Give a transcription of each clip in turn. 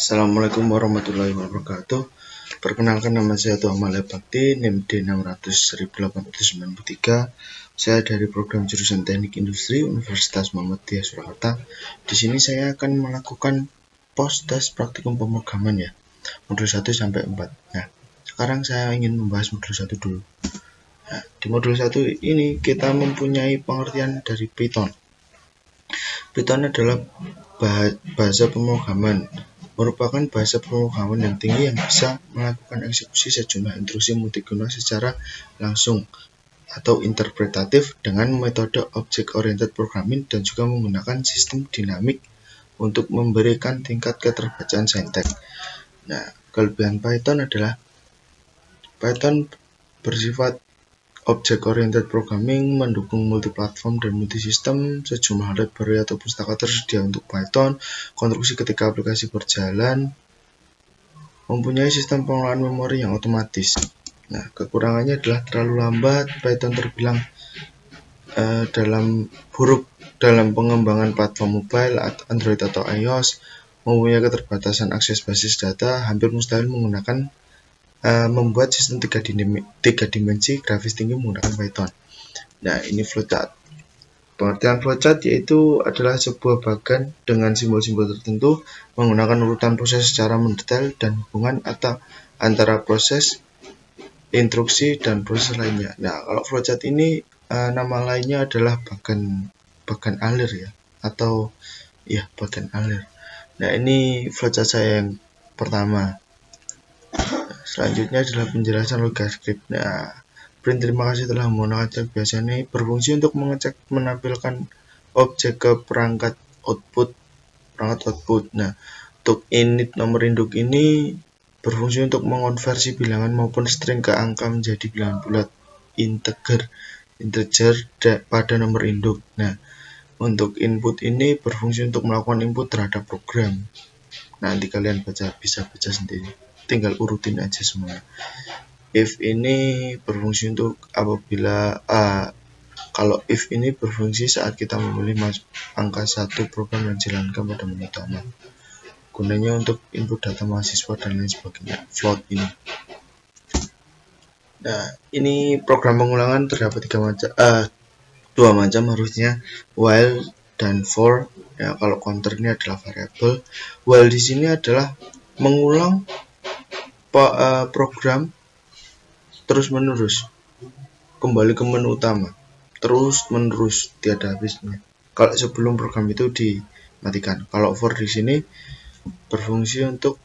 Assalamualaikum warahmatullahi wabarakatuh. Perkenalkan, nama saya Tuh Amalia Bakti, NIM D600-1893. Saya dari program jurusan Teknik Industri Universitas Muhammadiyah Surakarta. Di sini saya akan melakukan post tes praktikum pemrograman ya, modul 1 sampai 4. Nah, sekarang saya ingin membahas modul 1 dulu. Nah, di modul 1 ini kita mempunyai pengertian dari Python. Python adalah bahasa pemrograman, merupakan bahasa pemrograman yang tinggi yang bisa melakukan eksekusi sejumlah instruksi multiguna secara langsung atau interpretatif dengan metode object oriented programming dan juga menggunakan sistem dinamik untuk memberikan tingkat keterbacaan sinteks. Nah, kelebihan Python adalah Python bersifat object oriented programming, mendukung multiplatform dan multisistem, sejumlah library atau pustaka tersedia untuk Python, konstruksi ketika aplikasi berjalan, mempunyai sistem pengelolaan memori yang otomatis. Nah, kekurangannya adalah terlalu lambat. Python terbilang dalam pengembangan platform mobile, Android atau iOS, mempunyai keterbatasan akses basis data, hampir mustahil membuat sistem tiga dimensi grafis tinggi menggunakan Python. Nah, ini flowchart. Pengertian flowchart yaitu adalah sebuah bagan dengan simbol-simbol tertentu menggunakan urutan proses secara mendetail dan hubungan antara proses, instruksi, dan proses lainnya. Nah, kalau flowchart ini nama lainnya adalah bagan alir ya, atau ya bagan alir. Nah, ini flowchart saya yang pertama. Selanjutnya adalah penjelasan logika script. Nah, print terima kasih telah menggunakan cek biasa ini berfungsi untuk mengecek menampilkan objek ke perangkat output. Nah, untuk init nomor induk ini berfungsi untuk mengonversi bilangan maupun string ke angka menjadi bilangan bulat integer pada nomor induk. Nah, untuk input ini berfungsi untuk melakukan input terhadap program. Nanti kalian bisa baca sendiri, tinggal urutin aja semua. If ini berfungsi untuk kalau if ini berfungsi saat kita memilih angka 1 program yang dijalankan pada menu utama. Gunanya untuk input data mahasiswa dan lain sebagainya. Float ini. Nah, ini program pengulangan terdapat dua macam harusnya, while dan for. Ya, kalau counter ini adalah variabel. While di sini adalah mengulang program terus menerus kembali ke menu utama, terus menerus tiada habisnya. Kalau sebelum program itu dimatikan. Kalau for di sini berfungsi untuk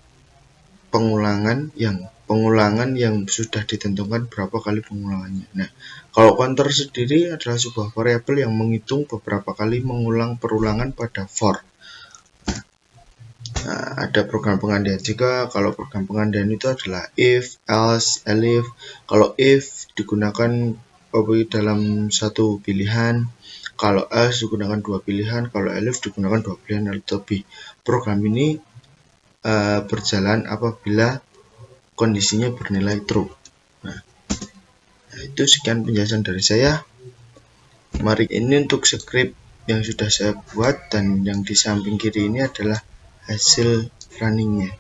pengulangan yang sudah ditentukan berapa kali pengulangannya. Nah, kalau counter sendiri adalah sebuah variabel yang menghitung beberapa kali mengulang perulangan pada for. Nah, ada program pengandian juga. Kalau program pengandian itu adalah if, else, elif. Kalau if digunakan dalam satu pilihan, kalau else digunakan dua pilihan, kalau elif digunakan dua pilihan atau lebih. Program ini berjalan apabila kondisinya bernilai true. Nah, itu sekian penjelasan dari saya. Mari ini untuk script yang sudah saya buat, dan yang di samping kiri ini adalah hasil runningnya.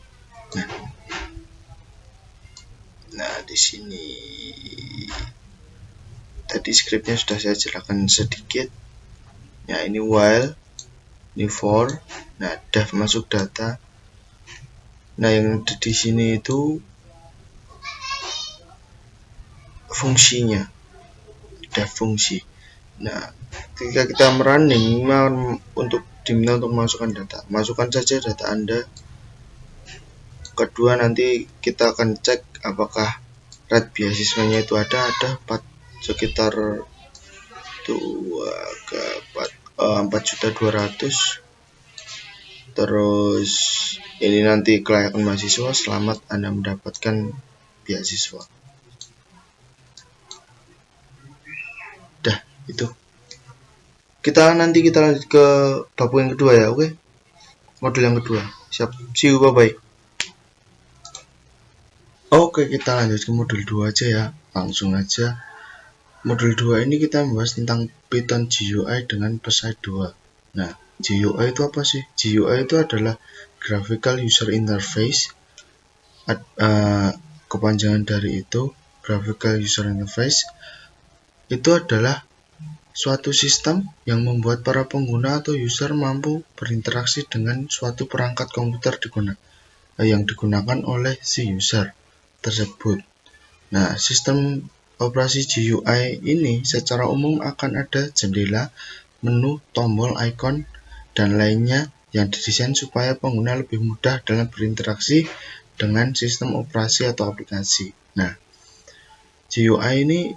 Nah, di sini tadi scriptnya sudah saya jelaskan sedikit. Ya, ini while, ini for. Nah, def masuk data. Nah, yang di sini itu fungsinya, def fungsi. Nah, ketika kita merunning diminta untuk memasukkan data, masukkan saja data Anda. Kedua, nanti kita akan cek apakah rate beasiswanya itu ada sekitar 4.200.000. Terus ini nanti kelayakan mahasiswa, selamat Anda mendapatkan beasiswa. Dah, itu. Nanti kita lanjut ke bab yang kedua ya, oke? Modul yang kedua. Siap. See you, bye-bye. Oke, kita lanjut ke modul 2 aja ya. Langsung aja. Modul 2 ini kita membahas tentang Python GUI dengan Psi 2. Nah, GUI itu apa sih? GUI itu adalah graphical user interface. Kepanjangan dari itu graphical user interface itu adalah suatu sistem yang membuat para pengguna atau user mampu berinteraksi dengan suatu perangkat komputer yang digunakan oleh si user tersebut. Nah, sistem operasi GUI ini secara umum akan ada jendela, menu, tombol, icon, dan lainnya yang didesain supaya pengguna lebih mudah dalam berinteraksi dengan sistem operasi atau aplikasi. Nah, GUI ini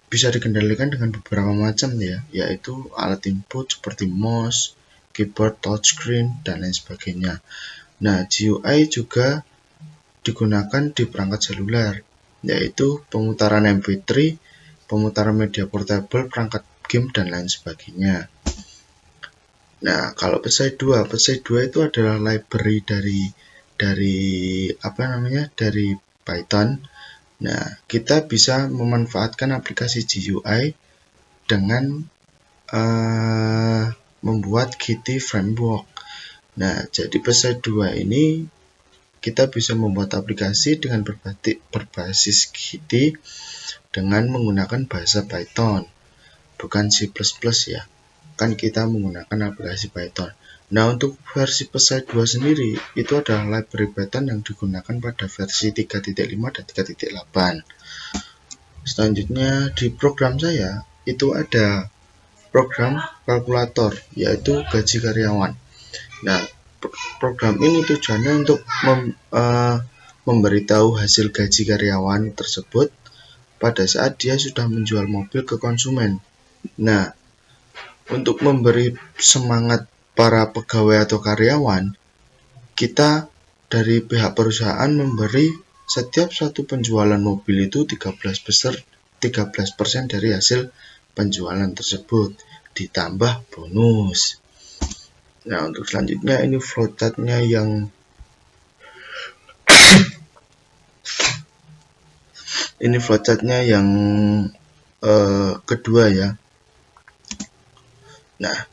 bisa dikendalikan dengan beberapa macam ya, yaitu alat input seperti mouse, keyboard, touchscreen, dan lain sebagainya. Nah, GUI juga digunakan di perangkat seluler, yaitu pemutaran MP3, pemutaran media portable, perangkat game, dan lain sebagainya. Nah, kalau PSI 2 itu adalah library dari Python. Nah, kita bisa memanfaatkan aplikasi GUI dengan membuat Qt framework. Nah, jadi PSI 2 ini kita bisa membuat aplikasi dengan berbasis Qt dengan menggunakan bahasa Python, bukan C++ ya. Kan kita menggunakan aplikasi Python. Nah, untuk versi PSI 2 sendiri itu adalah library Python yang digunakan pada versi 3.5 dan 3.8. Selanjutnya di program saya itu ada program kalkulator, yaitu gaji karyawan. Nah, program ini tujuannya untuk memberitahu hasil gaji karyawan tersebut pada saat dia sudah menjual mobil ke konsumen. Nah, untuk memberi semangat para pegawai atau karyawan, kita dari pihak perusahaan memberi setiap satu penjualan mobil itu 13% dari hasil penjualan tersebut ditambah bonus. Nah, untuk selanjutnya ini flowchartnya yang kedua ya. Nah,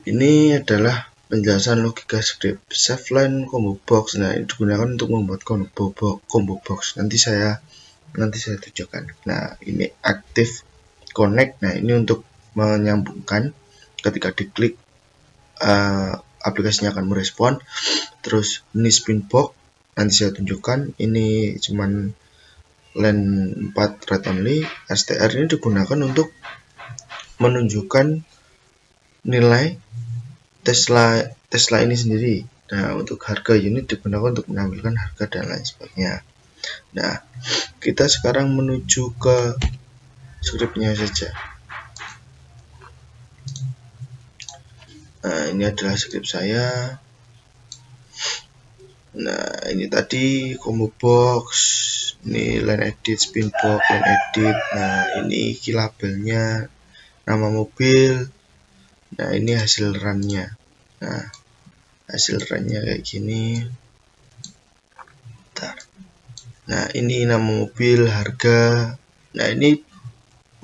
ini adalah penjelasan logika script save line combo box. Nah, ini digunakan untuk membuat combo box. Nanti saya tunjukkan. Nah, ini active connect. Nah, ini untuk menyambungkan. Ketika diklik aplikasinya akan merespon. Terus ini spin box. Nanti saya tunjukkan. Ini cuman line 4 read only. str ini digunakan untuk menunjukkan nilai Tesla ini sendiri. Nah, untuk harga unit digunakan untuk menampilkan harga dan lain sebagainya. Nah, kita sekarang menuju ke scriptnya saja. Nah, ini adalah script saya. Nah, ini tadi combo box, ini line edit, spin box, line edit. Nah, ini key labelnya, nama mobil. Nah, ini hasil run-nya. Nah, hasil run-nya kayak gini. Bentar. Nah, ini nama mobil, harga. Nah, ini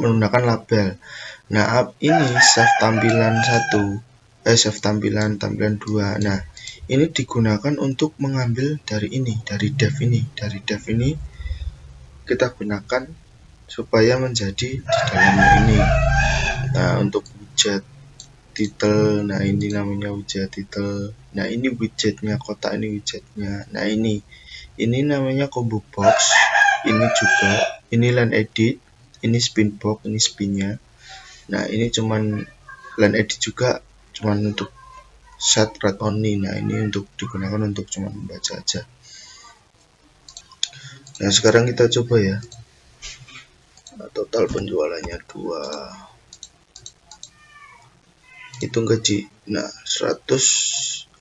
menggunakan label. Nah, ini save tampilan 1, save tampilan 2. Nah, ini digunakan untuk mengambil dari dev ini kita gunakan supaya menjadi di dalamnya ini. Nah, untuk widget title, nah ini namanya widget title. Nah, ini widgetnya, kotak ini widgetnya. Nah, ini namanya combo box. Ini juga, ini line edit, ini spin box, ini spinnya. Nah, ini cuman line edit juga, cuman untuk set read only. Nah, ini untuk digunakan untuk cuman membaca aja. Nah, sekarang kita coba ya. Total penjualannya 2. Hitung gaji. Nah,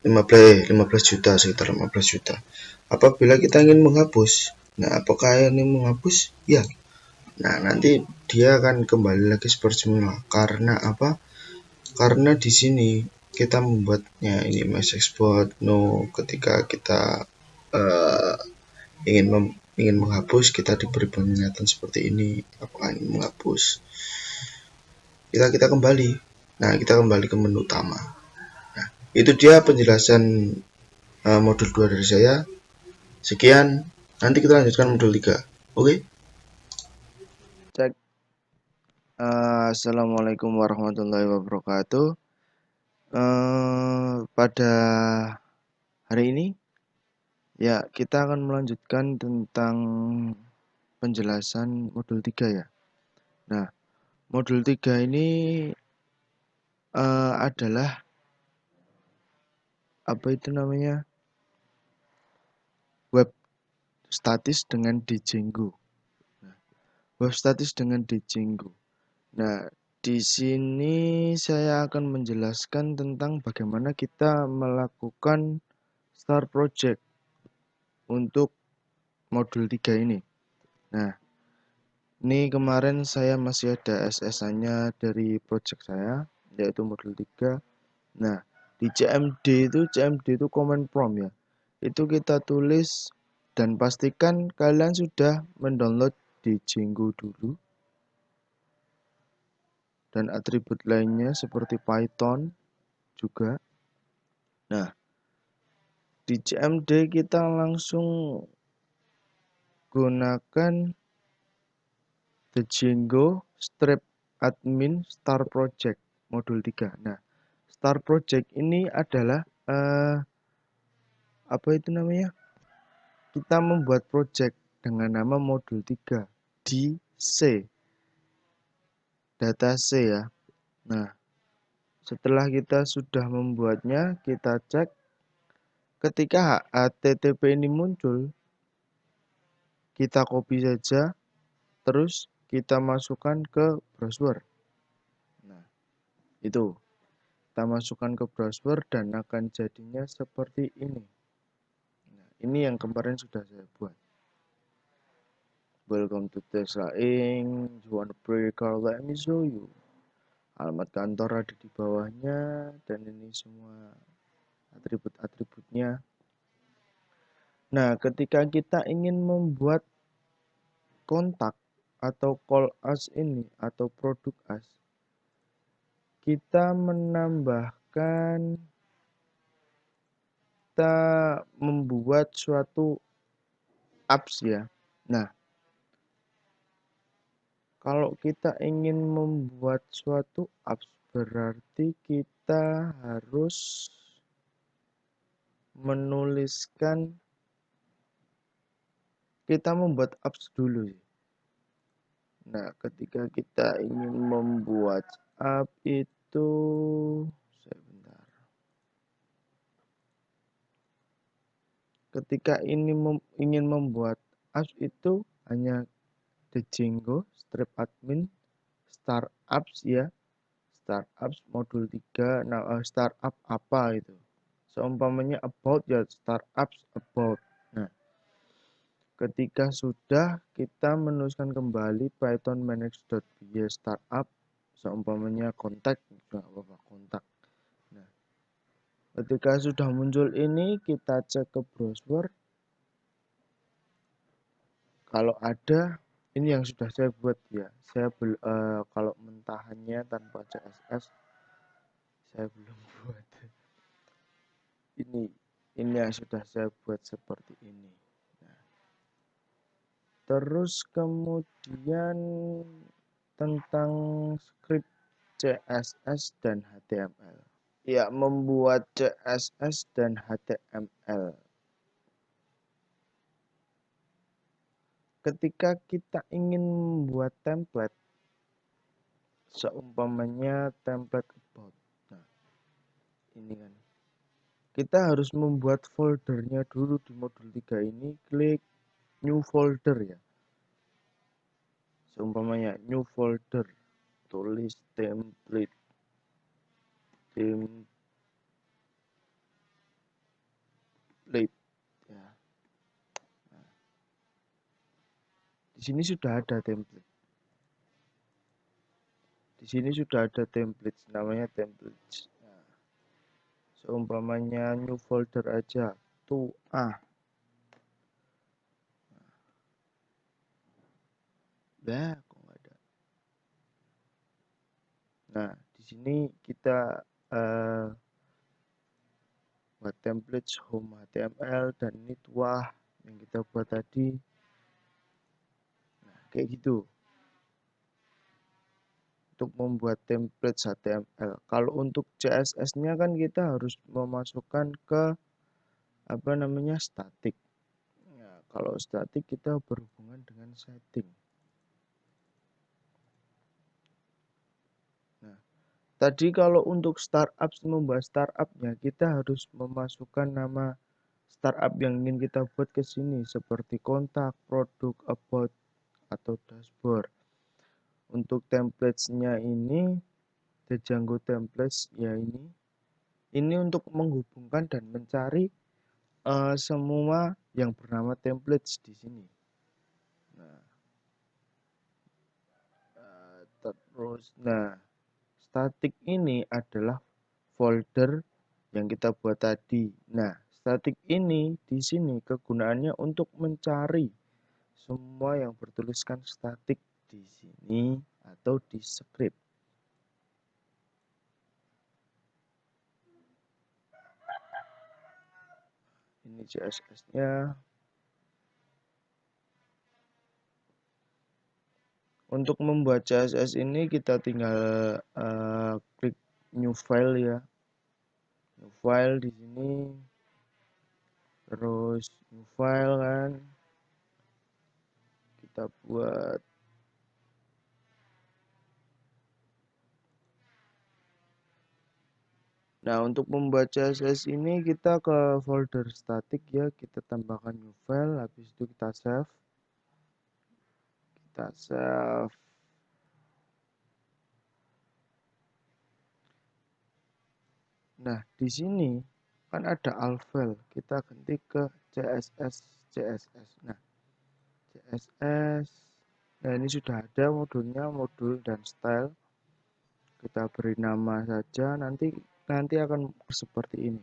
15 juta, sekitar 15 juta. Apabila kita ingin menghapus, nah apakah ini menghapus? Ya. Nah, nanti dia akan kembali lagi seperti semula. Karena apa? Karena di sini kita membuatnya ini mass export no. Ketika kita ingin menghapus, kita diberi pernyataan seperti ini. Apakah ingin menghapus? Kita kembali. Nah, kita kembali ke menu utama. Nah, itu dia penjelasan modul 2 dari saya. Sekian, nanti kita lanjutkan modul 3. Oke? Cek. Assalamualaikum warahmatullahi wabarakatuh. Pada hari ini, ya kita akan melanjutkan tentang penjelasan modul 3 ya. Nah, modul 3 ini adalah apa itu namanya? Web statis dengan Django. Web statis dengan Django. Nah, di sini saya akan menjelaskan tentang bagaimana kita melakukan start project untuk modul 3 ini. Nah, ini kemarin saya masih ada SSA-nya dari project saya, yaitu modul 3. Nah, di CMD itu command prompt ya. Itu kita tulis dan pastikan kalian sudah mendownload di Django dulu. Dan atribut lainnya seperti Python juga. Nah, di CMD kita langsung gunakan The Django Strip Admin Star Project modul 3. Nah, Star Project ini adalah apa itu namanya? Kita membuat project dengan nama modul 3 di C. Data C ya. Nah, setelah kita sudah membuatnya, kita cek ketika HTTP ini muncul, kita copy saja, terus kita masukkan ke browser. Nah, itu. Kita masukkan ke browser dan akan jadinya seperti ini. Nah, ini yang kemarin sudah saya buat. Welcome to Tesla Inc. You want a pre car? Let me show you. Alamat kantor ada di bawahnya dan ini semua atribut-atributnya. Nah, ketika kita ingin membuat kontak atau call us ini atau produk us, kita membuat suatu apps ya. Nah, kalau kita ingin membuat suatu apps berarti kita harus kita membuat apps dulu. Nah, ketika kita ingin membuat app itu, sebentar. Ketika ingin membuat apps itu hanya the Django, strip admin, startups ya, startups modul 3, nah startup apa itu. Seumpamanya about ya startups about. Nah, ketika sudah kita menuliskan kembali python manage.py startup seumpamanya kontak juga apa kontak. Nah, ketika sudah muncul ini kita cek ke browser. Kalau ada ini yang sudah saya buat ya. Saya kalau mentahannya tanpa CSS saya belum buat. Ini yang sudah saya buat seperti ini. Nah, terus kemudian tentang script CSS dan HTML. Ya, membuat CSS dan HTML. Ketika kita ingin membuat template, seumpamanya template about. Nah, ini kan. Kita harus membuat foldernya dulu di modul 3 ini, klik new folder ya. Seumpamanya new folder, tulis template ya. Nah, di sini sudah ada template. Di sini sudah ada template, namanya template. Nah, seumpamanya new folder aja, tuh kok nggak ada. Nah, di sini kita buat template home HTML, dan ini tuah yang kita buat tadi. Nah, kayak gitu untuk membuat template HTML. Kalau untuk CSS-nya kan kita harus memasukkan ke statik. Nah, kalau statik kita berhubungan dengan setting. Nah, tadi kalau untuk startup, membahas startupnya, kita harus memasukkan nama startup yang ingin kita buat ke sini, seperti kontak, produk, about, atau dashboard. Untuk templates-nya ini, the Django templates ya ini untuk menghubungkan dan mencari semua yang bernama templates di sini. Nah, statik ini adalah folder yang kita buat tadi. Nah, statik ini di sini kegunaannya untuk mencari semua yang bertuliskan statik di sini atau di script. Ini CSS-nya. Untuk membuat CSS ini kita tinggal klik new file ya. New file di sini. Terus new file kan. Kita buat. Nah, untuk membuat CSS ini kita ke folder statik ya, kita tambahkan new file, habis itu kita save. Nah, di sini kan ada alt file, kita ganti ke CSS. Nah, CSS. Nah, ini sudah ada modulnya, modul dan style. Kita beri nama saja, nanti akan seperti ini.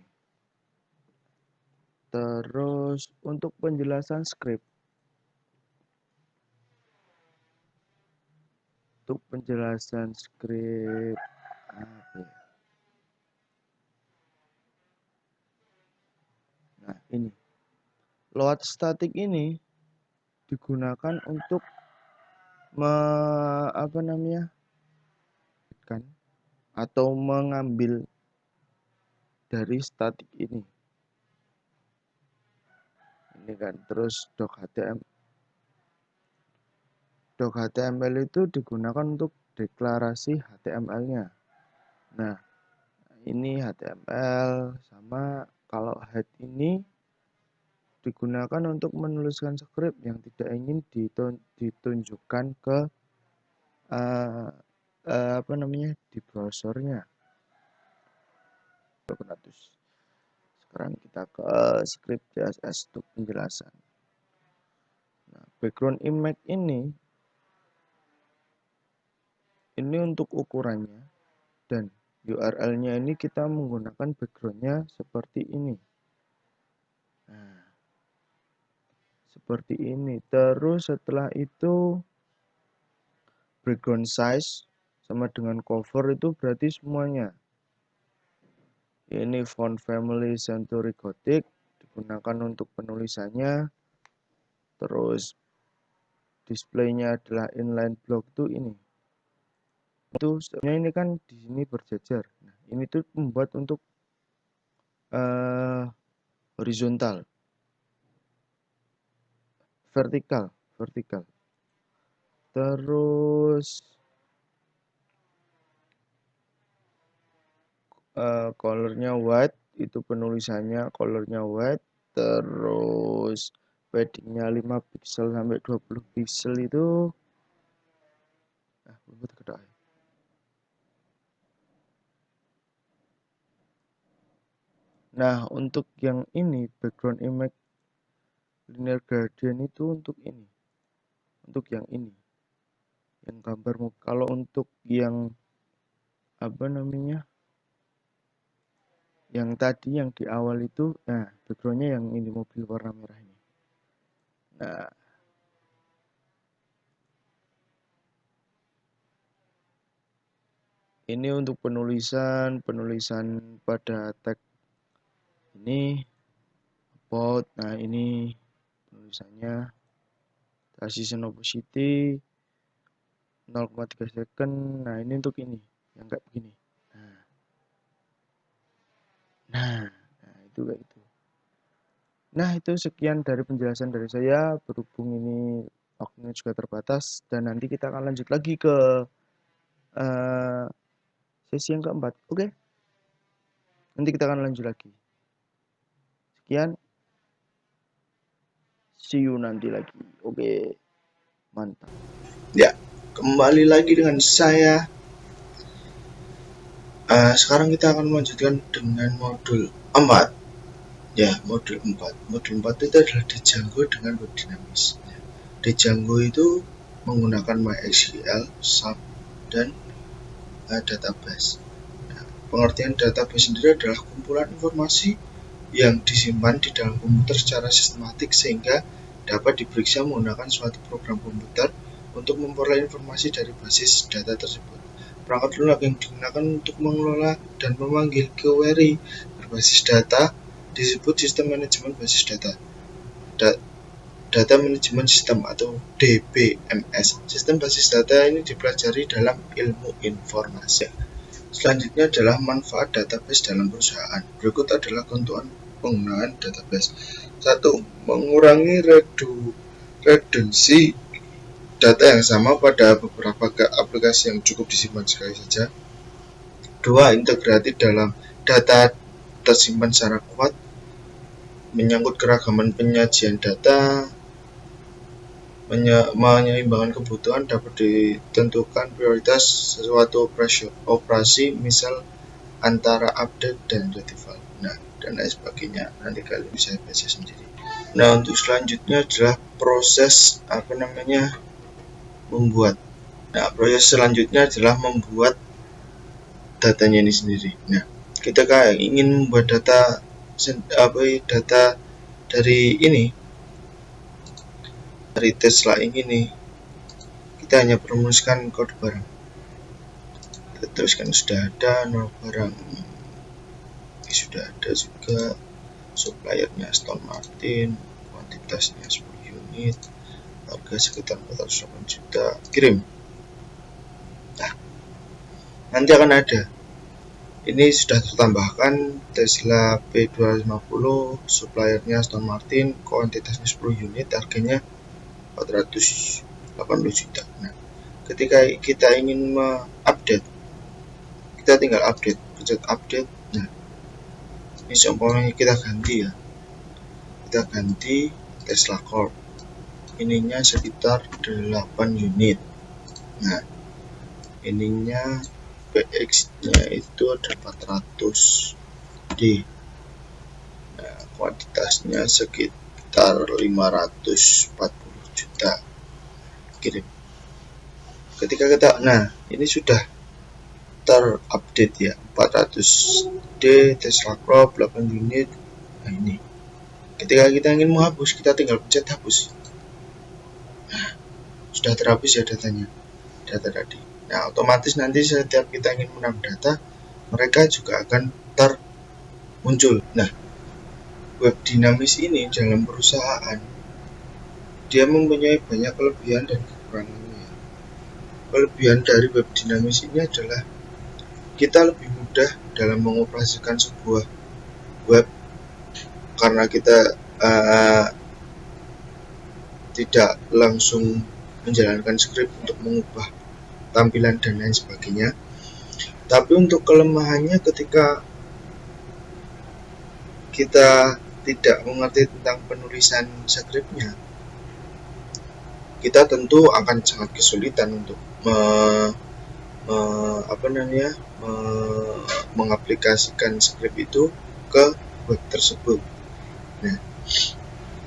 Terus untuk penjelasan script. Untuk penjelasan script apa ya? Nah, ini. Load static ini digunakan untuk atau mengambil dari statik ini kan. Terus doc.html itu digunakan untuk deklarasi HTML-nya. Nah, ini HTML, sama kalau head ini digunakan untuk menuliskan script yang tidak ingin ditunjukkan ke di browsernya. Sekarang kita ke script CSS untuk penjelasan. Nah, background image ini untuk ukurannya, dan URL-nya ini kita menggunakan background-nya seperti ini. Nah, seperti ini. Terus setelah itu background size sama dengan cover itu berarti semuanya. Ini font family Century Gothic digunakan untuk penulisannya. Terus displaynya adalah inline block itu ini. Itu sebenarnya ini kan di sini berjejer. Nah, ini tuh membuat untuk horizontal, vertikal. Terus colornya white, itu penulisannya colornya white. Terus paddingnya 5 pixel sampai 20 pixel itu nah, untuk yang ini background image linear gradient itu untuk ini, yang gambar. Kalau untuk yang yang tadi yang di awal itu, nah backgroundnya yang ini, mobil warna merah ini. Nah, ini untuk penulisan pada tag ini about. Nah, ini tulisannya transition opacity 0,3 second. Nah, ini untuk ini yang kayak begini. Nah, itu kayak gitu. Nah, itu sekian dari penjelasan dari saya. Berhubung ini waktunya juga terbatas, dan nanti kita akan lanjut lagi ke sesi yang keempat. Oke, nanti kita akan lanjut lagi. Sekian, see you nanti lagi. Oke, mantap. Ya, kembali lagi dengan saya. Sekarang kita akan melanjutkan dengan modul 4. Ya, modul 4. Modul 4 itu adalah Django dengan web dinamis. Django itu menggunakan MySQL, SAP, dan database. Nah, pengertian database sendiri adalah kumpulan informasi yang disimpan di dalam komputer secara sistematik sehingga dapat diperiksa menggunakan suatu program komputer untuk memperoleh informasi dari basis data tersebut. Perangkat lunak yang digunakan untuk mengelola dan memanggil query berbasis data disebut sistem manajemen basis data. Data Management System atau DBMS. Sistem basis data ini dipelajari dalam ilmu informasi. Selanjutnya adalah manfaat database dalam perusahaan. Berikut adalah keuntungan penggunaan database. 1. Mengurangi redundansi data yang sama pada beberapa aplikasi yang cukup disimpan sekali saja. 2. Integratif dalam data tersimpan secara kuat, menyangkut keragaman penyajian data, menyeimbangkan kebutuhan, dapat ditentukan prioritas sesuatu operasi, misal antara update dan retrieval. Nah, dan lain sebagainya. Nanti kalian bisa baca sendiri. Nah, untuk selanjutnya adalah proses membuat. Nah, proses selanjutnya adalah membuat datanya ini sendiri. Nah, kita ingin membuat data dari Tesla ini, kita hanya merumuskan kode barang. Kita teruskan sudah ada nol barang, sudah ada juga suppliernya Aston Martin, kuantitasnya 10 unit, harga sekitar 408 juta, kirim. Nah, nanti akan ada. Ini sudah tertambahkan Tesla P250, suppliernya Aston Martin, kuantitasnya 10 unit, harganya 480 juta. Nah, ketika kita ingin mengupdate, kita tinggal pencet update. Nah, ini seumpamanya kita ganti ya. Kita ganti Tesla Corp. Ininya sekitar 8 unit. Nah, ininya PX-nya itu ada 400 D. Nah, kuantitasnya sekitar 540 juta. Kirim. Ketika ini sudah terupdate ya, 400 D Tesla Crop 8 unit. Nah, ini. Ketika kita ingin menghapus, kita tinggal pencet hapus. Nah, sudah terhapus ya data tadi. Nah, otomatis nanti setiap kita ingin menambah data, mereka juga akan muncul. Nah, web dinamis ini dalam perusahaan, dia mempunyai banyak kelebihan dan kekurangannya. Kelebihan dari web dinamis ini adalah kita lebih mudah dalam mengoperasikan sebuah web karena kita tidak langsung menjalankan skrip untuk mengubah tampilan dan lain sebagainya. Tapi untuk kelemahannya ketika kita tidak mengerti tentang penulisan skripnya, kita tentu akan sangat kesulitan untuk mengaplikasikan skrip itu ke web tersebut. Nah,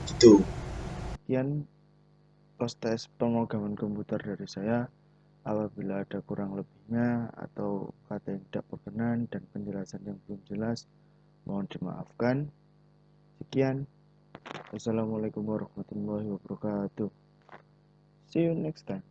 itu. Sekian proses pemrograman komputer dari saya. Apabila ada kurang lebihnya atau kata yang tidak berkenan dan penjelasan yang belum jelas, mohon dimaafkan. Sekian. Wassalamualaikum warahmatullahi wabarakatuh. See you next time.